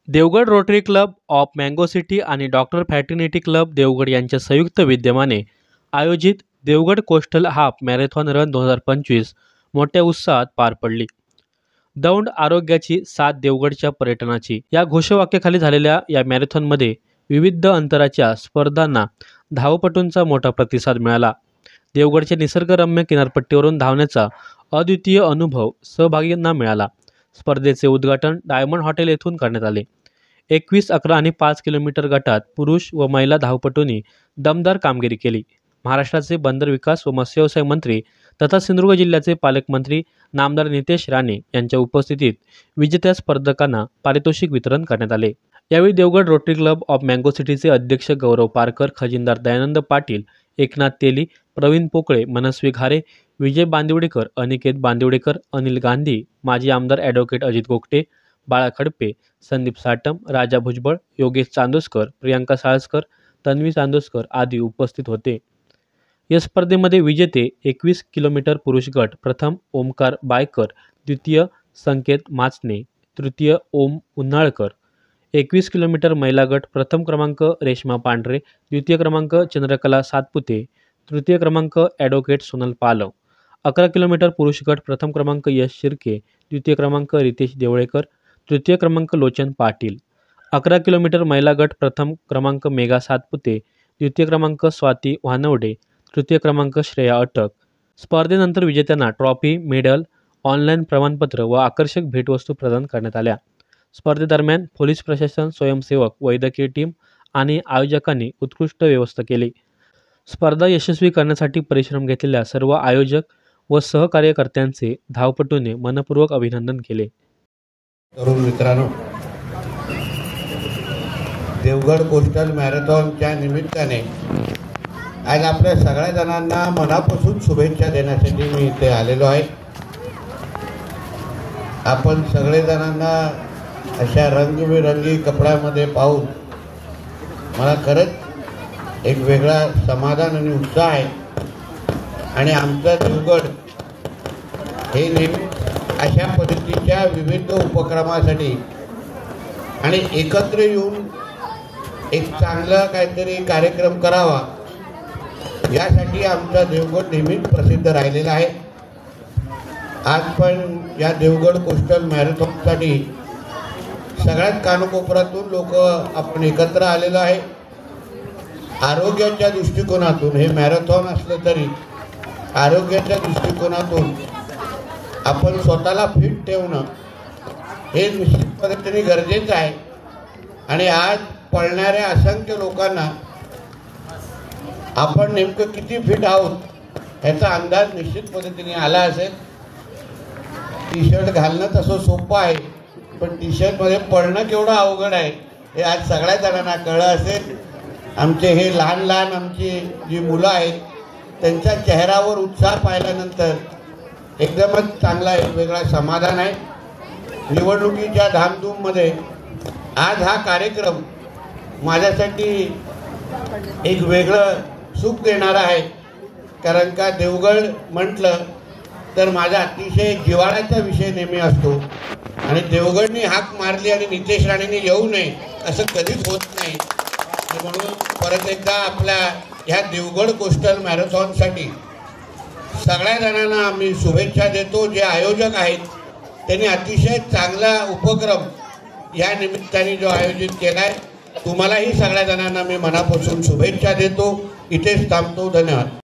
Devgad rotary club of mango city आणि doctor fraternity club Devgad यांच्या संयुक्त विद्यमाने आयोजित Devgad coastal half marathon run 2025 मोठ्या उत्साहात पार पडली। दौंड आरोग्याची साथ देवगडच्या पर्यटनाची या घोषवाक्याखाली झालेल्या या मॅरेथॉनमध्ये विविध अंतराच्या स्पर्धांना धावपटूंचा मोठा प्रतिसाद मिळाला। देवगडच्या निसर्गरम्य किनारपट्टीवरून धावण्याचा अद्वितीय अनुभव सहभागींना मिळाला। स्पर्धेचे उद्घाटन डायमंड हॉटेल येथून करण्यात आले। 21, 11 आणि 5 किलोमीटर गटात पुरुष व महिला धावपटूंनी दमदार कामगिरी केली। महाराष्ट्राचे बंदर विकास व मत्स्य व्यवसाय मंत्री तथा सिंधुदुर्ग जिल्ह्याचे पालकमंत्री नामदार नितेश राणे यांच्या उपस्थितीत विजेत्या स्पर्धकांना पारितोषिक वितरण करण्यात आले। यावेळी Devgad rotary club of mango सिटीचे अध्यक्ष गौरव पारकर, खजिनदार दयानंद पाटील, एकनाथ तेली, प्रवीण पोकळे, मनस्वी घारे, विजय बांदिवडेकर, अनिकेत बांदिवडेकर, अनिल गांधी, माजी आमदार ॲडव्होकेट अजित गोगटे, बाळा खडपे, संदीप साटम, राजा भुजबळ, योगेश चांदोसकर, प्रियांका साळसकर, तन्वी चांदोसकर आदी उपस्थित होते। या स्पर्धेमध्ये विजेते 21 किलोमीटर पुरुष गट प्रथम ओमकार बायकर, द्वितीय संकेत माचने, तृतीय ओम उन्हाळकर। 21 किलोमीटर महिला गट प्रथम क्रमांक रेश्मा पांढरे, द्वितीय क्रमांक चंद्रकला सातपुते, तृतीय क्रमांक ॲडव्होकेट सोनल पालव। 11 किलोमीटर पुरुष गट प्रथम क्रमांक यश शिर्के, द्वितीय क्रमांक रितेश देवळेकर, तृतीय क्रमांक लोचन पाटील। 11 किलोमीटर महिला गट प्रथम क्रमांक मेघा सातपुते, द्वितीय क्रमांक स्वाती वानवडे, तृतीय क्रमांक श्रेया अटक। स्पर्धेनंतर विजेत्यांना ट्रॉफी, मेडल, ऑनलाईन प्रमाणपत्र व आकर्षक भेटवस्तू प्रदान करण्यात आल्या। स्पर्धेदरम्यान पोलीस प्रशासन, स्वयंसेवक, वैद्यकीय टीम आणि आयोजकांनी उत्कृष्ट व्यवस्था केली। स्पर्धा यशस्वी करण्यासाठी परिश्रम घेतलेल्या सर्व आयोजक व सहकार्यकर्त्यांचे धावपटूंनी मनपूर्वक अभिनंदन केले। तरुण मित्रांनो, देवगड कोस्टल मॅरेथॉनच्या निमित्ताने आज आपल्या सगळ्या जणांना मनापासून शुभेच्छा देण्यासाठी मी इथे आलेलो आहे। आपण सगळे जणांना अशा रंगबिरंगी कपड्यामध्ये पाहून मला खरंच एक वेगळा समाधान आणि उत्साह आहे। आणि आमचं देवगड हे नेहमी अशा पद्धतीच्या विविध उपक्रमासाठी आणि एकत्र येऊन एक चांगला काहीतरी कार्यक्रम करावा यासाठी आमचा देवगड नेहमीच प्रसिद्ध राहिलेला आहे। आज पण या देवगड कोस्टल मॅरेथॉनसाठी सगळ्यात कानाकोपऱ्यातून लोक आपण एकत्र आलेलो आहे। आरोग्याच्या दृष्टिकोनातून हे मॅरेथॉन असलं तरी आरोग्याच्या दृष्टिकोनातून आपण स्वतःला फिट ठेवणं हे निश्चित पद्धतीने गरजेचं आहे। आणि आज पळणाऱ्या असंख्य लोकांना आपण नेमकं किती फिट आहोत याचा अंदाज निश्चित पद्धतीने आला असेल। टी शर्ट घालणं तसं सोपं आहे, पण टी शर्टमध्ये पळणं केवढं अवघड आहे हे आज सगळ्या जणांना कळलं असेल। आमचे हे लहान लहान आमची जी मुलं आहेत त्यांच्या चेहऱ्यावर उत्साह पाहिल्यानंतर एकदमच चांगला एक वेगळा समाधान आहे। निवडणुकीच्या धामधूममध्ये आज हा कार्यक्रम माझ्यासाठी एक वेगळं सुख देणारा आहे। कारण का देवगड म्हटलं तर माझा अतिशय जिव्हाळ्याचा विषय नेहमी असतो आणि देवगडनी हाक मारली आणि नितेश राणेंनी येऊ नये असं कधीच होत नाही। म्हणून परत एकदा आपल्या ह्या देवगड कोस्टल मॅरेथॉनसाठी सगळ्या जणांना आम्ही शुभेच्छा देतो। जे आयोजक आहेत त्यांनी अतिशय चांगला उपक्रम या निमित्ताने जो आयोजित केला आहे, तुम्हालाही सगळ्या जणांना मी मनापासून शुभेच्छा देतो। इथेच थांबतो। धन्यवाद।